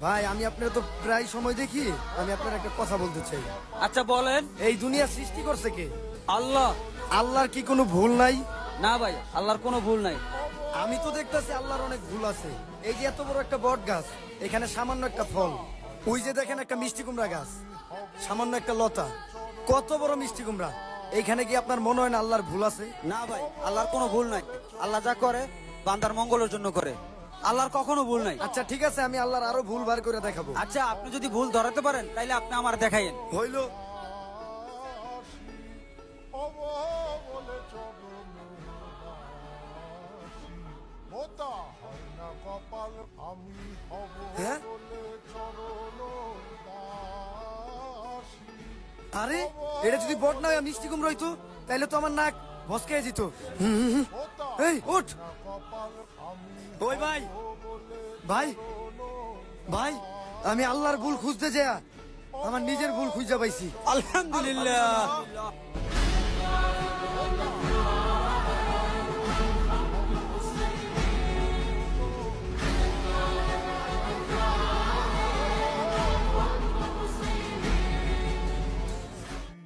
ভাই আমি আপনার তো প্রায় সময় দেখি, আমি আপনার একটা কথা বলতে চাই। আচ্ছা বলেন। এই দুনিয়া সৃষ্টি করছে কে? আল্লাহ। আল্লাহর কি কোনো ভুল নাই? না ভাই, আল্লাহর কোনো ভুল নাই। আমি তো দেখতেছি আল্লাহর অনেক ভুল আছে। এই যে এত বড় একটা বট গাছ, এখানে সামান্য একটা ফল। ওই যে দেখেন একটা মিষ্টি কুমড়া গাছ, সামান্য একটা লতা, কত বড় মিষ্টি কুমড়া। এইখানে কি আপনার মনে হয় না আল্লাহর ভুল আছে? না ভাই, আল্লাহর কোনো ভুল নাই। আল্লাহ যা করে বান্দার মঙ্গলের জন্য করে, আল্লাহর কখনো ভুল নাই। আচ্ছা ঠিক আছে, আমি আল্লাহর আরো ভুল বার করে দেখাবো। আচ্ছা আপনি যদি ভুল ধরাতে পারেন তাইলে আপনি আমার দেখাইন। হইলো। হ্যাঁ? আরে এটা যদি বট না হয় মিষ্টি কুমড়ো হইতো, তাইলে তো আমার নাক ভসকে যেত। এই উঠ। ওই ভাই, ভাই, ভাই, আমি আল্লাহর ভুল খুঁজতে যাই আমার নিজের ভুল খুঁজে পাইছি। আলহামদুলিল্লাহ।